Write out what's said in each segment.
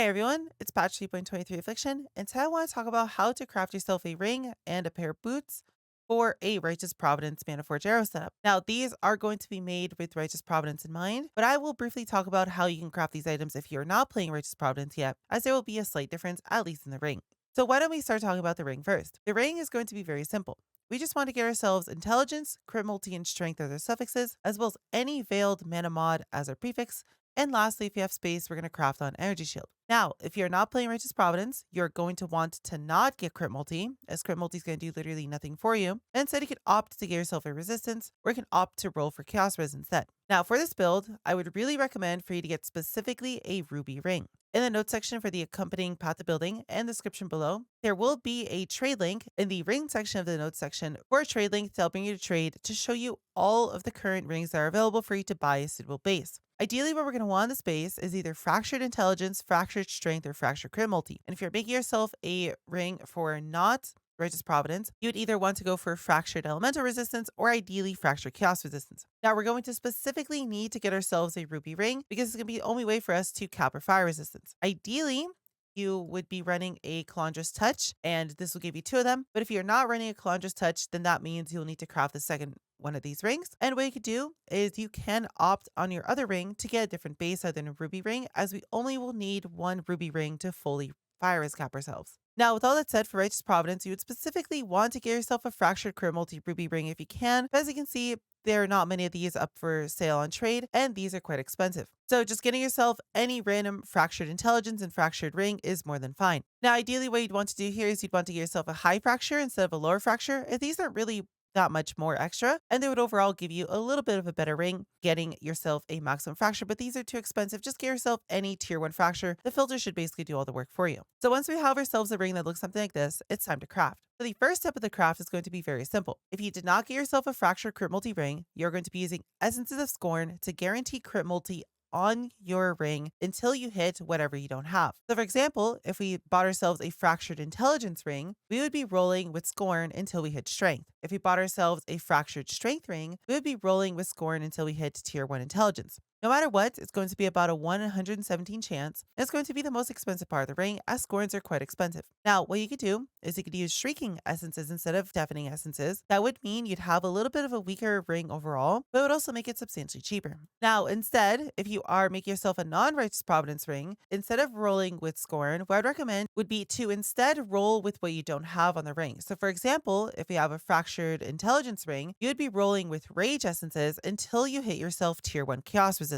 Hey everyone, it's Patch 3.23 Affliction, and today I want to talk about how to craft yourself a ring and a pair of boots for a Righteous Providence Manaforged arrow setup. Now, these are going to be made with Righteous Providence in mind, but I will briefly talk about how you can craft these items if you're not playing Righteous Providence yet, as there will be a slight difference, at least in the ring. So why don't we start talking about the ring first? The ring is going to be very simple. We just want to get ourselves intelligence, crit multi, and strength as our suffixes, as well as any veiled mana mod as our prefix. And lastly, if you have space, we're going to craft on energy shield. Now, if you're not playing Righteous Providence, you're going to want to not get crit multi, as crit multi is going to do literally nothing for you. And instead, you can opt to get yourself a resistance, or you can opt to roll for chaos res instead. Now, for this build, I would really recommend for you to get specifically a ruby ring. In the notes section for the accompanying path to building and description below, there will be a trade link in the ring section of the notes section for a trade link to helping you to trade to show you all of the current rings that are available for you to buy a suitable base. Ideally, what we're going to want in this base is either Fractured Intelligence, Fractured Strength, or Fractured Crit Multi. And if you're making yourself a ring for not Righteous Providence, you would either want to go for Fractured Elemental Resistance or ideally Fractured Chaos Resistance. Now, we're going to specifically need to get ourselves a Ruby Ring because it's going to be the only way for us to cap our fire resistance. Ideally, you would be running a Calandra's Touch, and this will give you two of them. But if you're not running a Calandra's Touch, then that means you'll need to craft the second one of these rings. And what you could do is you can opt on your other ring to get a different base other than a ruby ring, as we only will need one ruby ring to fully fire as cap ourselves. Now, with all that said, for Righteous Providence, you would specifically want to get yourself a Fractured Crit Multi Ruby Ring if you can. But as you can see, there are not many of these up for sale on trade, and these are quite expensive. So just getting yourself any random Fractured Intelligence and Fractured Ring is more than fine. Now, ideally, what you'd want to do here is you'd want to get yourself a high fracture instead of a lower fracture. If these aren't really that much more extra, and they would overall give you a little bit of a better ring getting yourself a maximum fracture, but these are too expensive. Just get yourself any tier 1 fracture. The filter should basically do all the work for you. So once we have ourselves a ring that looks something like this, it's time to craft. So the first step of the craft is going to be very simple. If you did not get yourself a fractured crit multi ring, you're going to be using Essences of Scorn to guarantee crit multi on your ring until you hit whatever you don't have. So for example, if we bought ourselves a Fractured Intelligence ring, we would be rolling with Scorn until we hit Strength. If we bought ourselves a Fractured Strength ring, we would be rolling with Scorn until we hit tier 1 Intelligence. No matter what, it's going to be about a 1 in 117 chance, and it's going to be the most expensive part of the ring, as Scorns are quite expensive. Now, what you could do is you could use Shrieking Essences instead of Deafening Essences. That would mean you'd have a little bit of a weaker ring overall, but it would also make it substantially cheaper. Now, instead, if you are making yourself a non-Righteous Providence ring, instead of rolling with Scorn, what I'd recommend would be to instead roll with what you don't have on the ring. So for example, if we have a Fractured Intelligence ring, you would be rolling with Rage Essences until you hit yourself tier 1 Chaos Resistance.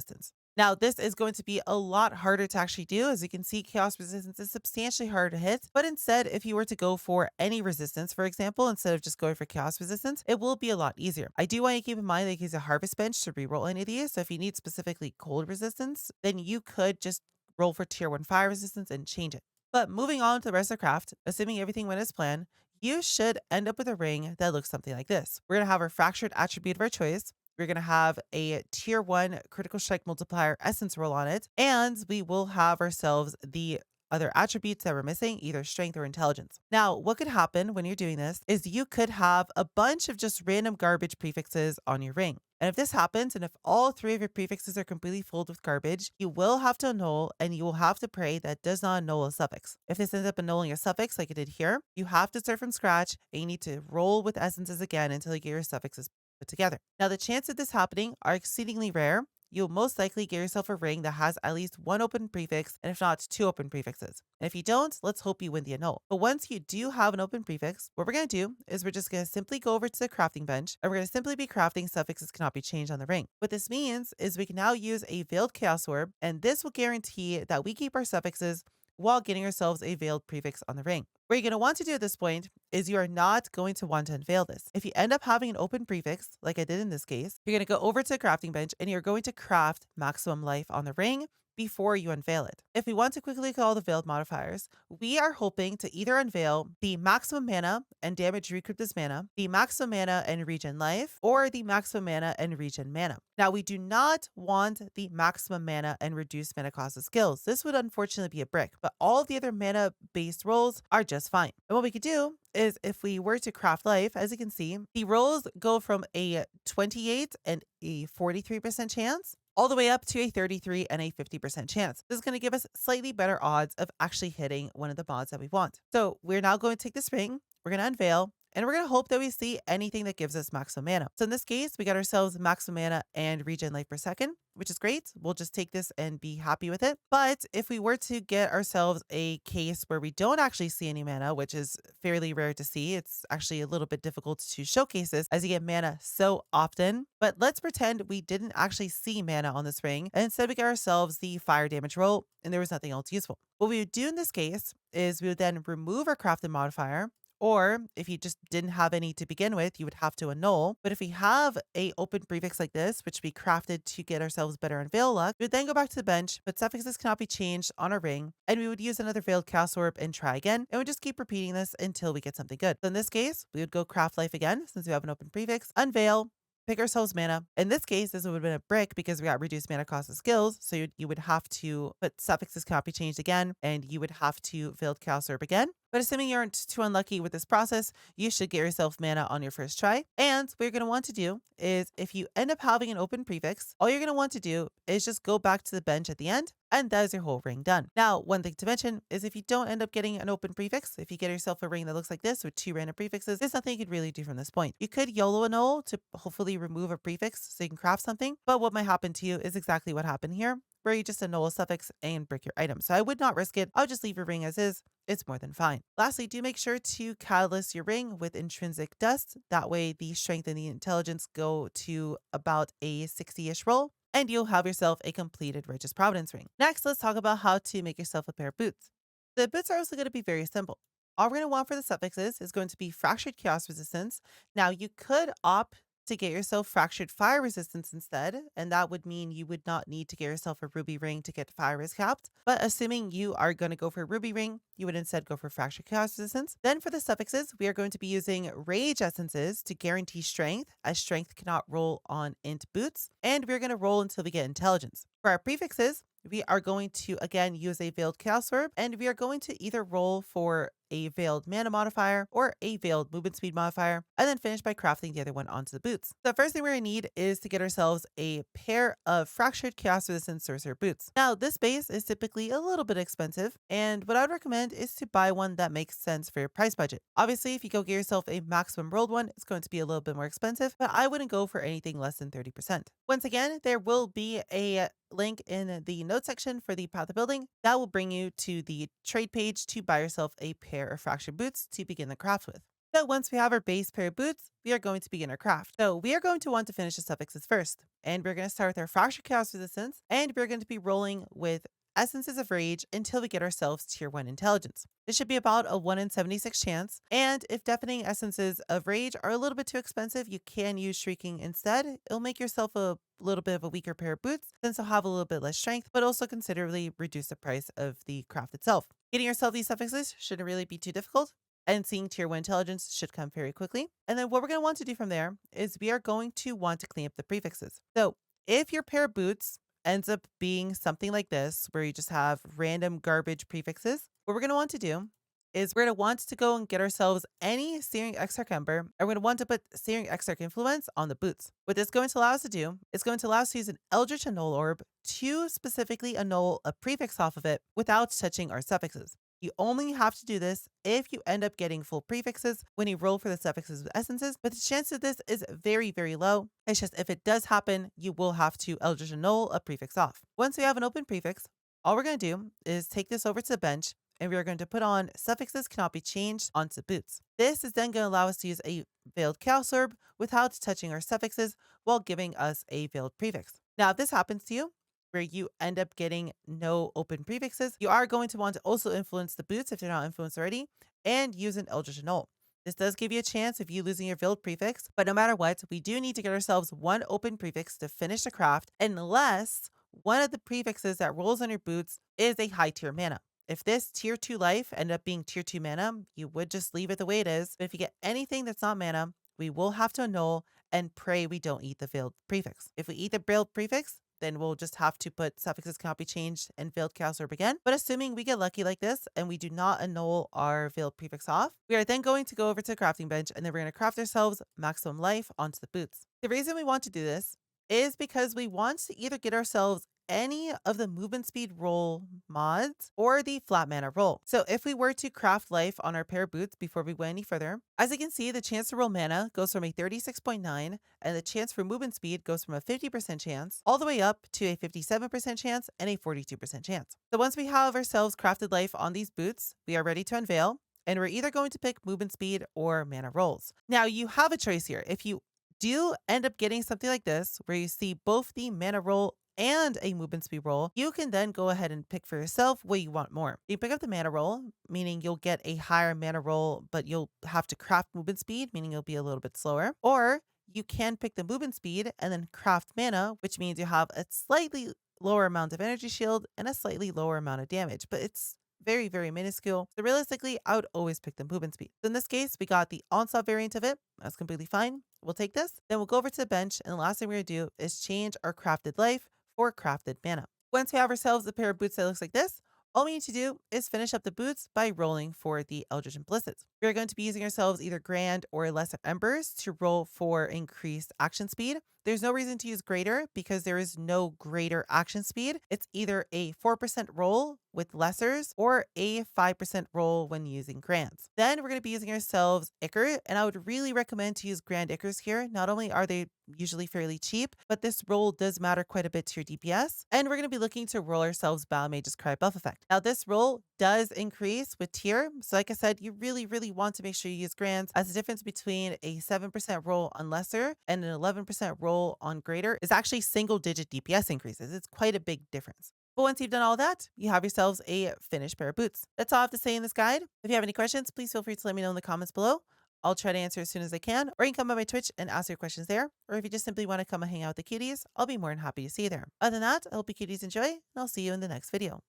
Now, this is going to be a lot harder to actually do. As you can see, Chaos Resistance is substantially harder to hit. But instead, if you were to go for any resistance, for example, instead of just going for Chaos Resistance, it will be a lot easier. I do want you to keep in mind that you can use a Harvest Bench to reroll any of these. So if you need specifically Cold Resistance, then you could just roll for tier 1 Fire Resistance and change it. But moving on to the rest of the craft, assuming everything went as planned, you should end up with a ring that looks something like this. We're going to have our Fractured Attribute of our choice. We're going to have a tier 1 critical strike multiplier essence roll on it, and we will have ourselves the other attributes that we're missing, either strength or intelligence. Now, what could happen when you're doing this is you could have a bunch of just random garbage prefixes on your ring. And if this happens, and if all 3 of your prefixes are completely filled with garbage, you will have to annul, and you will have to pray that does not annul a suffix. If this ends up annulling a suffix like it did here, you have to start from scratch, and you need to roll with essences again until you get your suffixes put together. Now, the chances of this happening are exceedingly rare. You'll most likely get yourself a ring that has at least 1 open prefix, and if not, 2 open prefixes. And if you don't, let's hope you win the annul. But once you do have an open prefix, what we're going to do is we're just going to simply go over to the crafting bench, and we're going to simply be crafting suffixes cannot be changed on the ring. What this means is we can now use a Veiled Chaos Orb, and this will guarantee that we keep our suffixes while getting ourselves a veiled prefix on the ring. What you're going to want to do at this point is you are not going to want to unveil this. If you end up having an open prefix, like I did in this case, you're going to go over to the crafting bench and you're going to craft maximum life on the ring before you unveil it. If we want to quickly call the veiled modifiers, we are hoping to either unveil the maximum mana and damage recrypt as mana, the maximum mana and regen life, or the maximum mana and regen mana. Now, we do not want the maximum mana and reduced mana cost of skills. This would unfortunately be a brick, but all of the other mana based rolls are just fine. And what we could do is if we were to craft life, as you can see, the rolls go from a 28 and a 43% chance all the way up to a 33 and a 50% chance. This is going to give us slightly better odds of actually hitting one of the mods that we want. So we're now going to take this ring, we're going to unveil, and we're going to hope that we see anything that gives us maximum mana. So in this case, we got ourselves maximum mana and regen life per second, which is great. We'll just take this and be happy with it. But if we were to get ourselves a case where we don't actually see any mana, which is fairly rare to see, it's actually a little bit difficult to showcase this as you get mana so often. But let's pretend we didn't actually see mana on this ring, and instead we got ourselves the fire damage roll, and there was nothing else useful. What we would do in this case is we would then remove our crafted modifier, or if you just didn't have any to begin with, you would have to annul. But if we have a open prefix like this, which we crafted to get ourselves better unveil luck, we would then go back to the bench, but suffixes cannot be changed on our ring, and we would use another veiled chaos orb and try again, and we just keep repeating this until we get something good. So in this case, we would go craft life again, since we have an open prefix, unveil, pick ourselves mana. In this case, this would have been a brick because we got reduced mana cost of skills. So you would have to, but suffixes cannot be changed again, and you would have to veiled chaos orb again. But assuming you aren't too unlucky with this process, you should get yourself mana on your first try. And what you're going to want to do is if you end up having an open prefix, all you're going to want to do is just go back to the bench at the end, and that is your whole ring done. Now, one thing to mention is if you don't end up getting an open prefix, if you get yourself a ring that looks like this with 2 random prefixes, there's nothing you could really do from this point. You could YOLO annul to hopefully remove a prefix so you can craft something, but what might happen to you is exactly what happened here, where you just annul a suffix and brick your item. So I would not risk it. I would just leave your ring as is. It's more than fine. Lastly, do make sure to catalyst your ring with intrinsic dust. That way the strength and the intelligence go to about a 60-ish roll, and you'll have yourself a completed Righteous Providence ring. Next, let's talk about how to make yourself a pair of boots. The boots are also going to be very simple. All we're going to want for the suffixes is going to be fractured chaos resistance. Now, you could opt to get yourself fractured fire resistance instead, and that would mean you would not need to get yourself a ruby ring to get fire res capped. But assuming you are going to go for a ruby ring, you would instead go for fractured chaos resistance. Then for the suffixes, we are going to be using rage essences to guarantee strength, as strength cannot roll on int boots, and we're going to roll until we get intelligence. For our prefixes, we are going to again use a veiled chaos orb, and we are going to either roll for a veiled mana modifier or a veiled movement speed modifier, and then finish by crafting the other one onto the boots. The first thing we're going to need is to get ourselves a pair of fractured chaos resistant sorcerer boots. Now, this base is typically a little bit expensive, and what I would recommend is to buy one that makes sense for your price budget. Obviously, if you go get yourself a maximum rolled one, it's going to be a little bit more expensive, but I wouldn't go for anything less than 30%. Once again, there will be a link in the notes section for the path of building that will bring you to the trade page to buy yourself a pair of fractured boots to begin the craft with. So once we have our base pair of boots, we are going to begin our craft. So we are going to want to finish the suffixes first, and we're going to start with our fractured chaos resistance, and we're going to be rolling with essences of rage until we get ourselves tier 1 intelligence. This should be about a 1 in 76 chance, and if deafening essences of rage are a little bit too expensive, you can use shrieking instead. It'll make yourself a little bit of a weaker pair of boots since they'll have a little bit less strength, but also considerably reduce the price of the craft itself. Getting yourself these suffixes shouldn't really be too difficult, and seeing tier 1 intelligence should come very quickly. And then what we're going to want to do from there is we are going to want to clean up the prefixes. So if your pair of boots ends up being something like this, where you just have random garbage prefixes, what we're going to want to do is we're going to want to go and get ourselves any Searing Exarch Ember, and we're going to want to put Searing Exarch Influence on the boots. What this is going to allow us to do is going to allow us to use an Eldritch Annul Orb to specifically annul a prefix off of it without touching our suffixes. You only have to do this if you end up getting full prefixes when you roll for the suffixes with essences, but the chance of this is very, very low. It's just if it does happen, you will have to Eldritch Annul a prefix off. Once we have an open prefix, all we're going to do is take this over to the bench, and we are going to put on suffixes cannot be changed onto boots. This is then going to allow us to use a veiled chaos orb without touching our suffixes while giving us a veiled prefix. Now, if this happens to you, where you end up getting no open prefixes, you are going to want to also influence the boots if they're not influenced already, and use an Eldritch Annul. This does give you a chance of you losing your veiled prefix, but no matter what, we do need to get ourselves one open prefix to finish the craft, unless one of the prefixes that rolls on your boots is a high tier mana. If this tier 2 life ended up being tier 2 mana, you would just leave it the way it is. But if you get anything that's not mana, we will have to annul and pray we don't eat the veiled prefix. If we eat the veiled prefix, then we'll just have to put suffixes cannot be changed and veiled chaos orb again. But assuming we get lucky like this and we do not annul our veiled prefix off, we are then going to go over to the crafting bench, and then we're going to craft ourselves maximum life onto the boots. The reason we want to do this is because we want to either get ourselves any of the movement speed roll mods or the flat mana roll. So if we were to craft life on our pair of boots before we went any further, as you can see, the chance to roll mana goes from a 36.9 and the chance for movement speed goes from a 50% chance all the way up to a 57% chance and a 42% chance. So once we have ourselves crafted life on these boots, we are ready to unveil. And we're either going to pick movement speed or mana rolls. Now you have a choice here. If you do end up getting something like this, where you see both the mana roll and a movement speed roll, you can then go ahead and pick for yourself what you want more. You pick up the mana roll, meaning you'll get a higher mana roll, but you'll have to craft movement speed, meaning you'll be a little bit slower. Or you can pick the movement speed and then craft mana, which means you have a slightly lower amount of energy shield and a slightly lower amount of damage, but it's very, very minuscule. So realistically, I would always pick the movement speed. So in this case, we got the onslaught variant of it. That's completely fine. We'll take this. Then we'll go over to the bench. And the last thing we're going to do is change our crafted life for crafted mana. Once we have ourselves a pair of boots that looks like this, all we need to do is finish up the boots by rolling for the Eldritch Implicits. We're going to be using ourselves either Grand or Lesser Embers to roll for increased action speed. There's no reason to use Greater because there is no greater action speed. It's either a 4% roll with Lessers or a 5% roll when using Grands. Then we're going to be using ourselves Ichor, and I would really recommend to use Grand Ichors here. Not only are they usually fairly cheap, but this roll does matter quite a bit to your DPS. And we're going to be looking to roll ourselves Battle Mage's Cry buff effect. Now this roll does increase with tier. So like I said, you really want to make sure you use Grands, as the difference between a 7% roll on Lesser and an 11% roll on Greater is actually single digit DPS increases. It's quite a big difference. But once you've done all that, you have yourselves a finished pair of boots. That's all I have to say in this guide. If you have any questions, please feel free to let me know in the comments below. I'll try to answer as soon as I can, or you can come by my Twitch and ask your questions there. Or if you just simply want to come and hang out with the cuties, I'll be more than happy to see you there. Other than that, I hope you cuties enjoy, and I'll see you in the next video.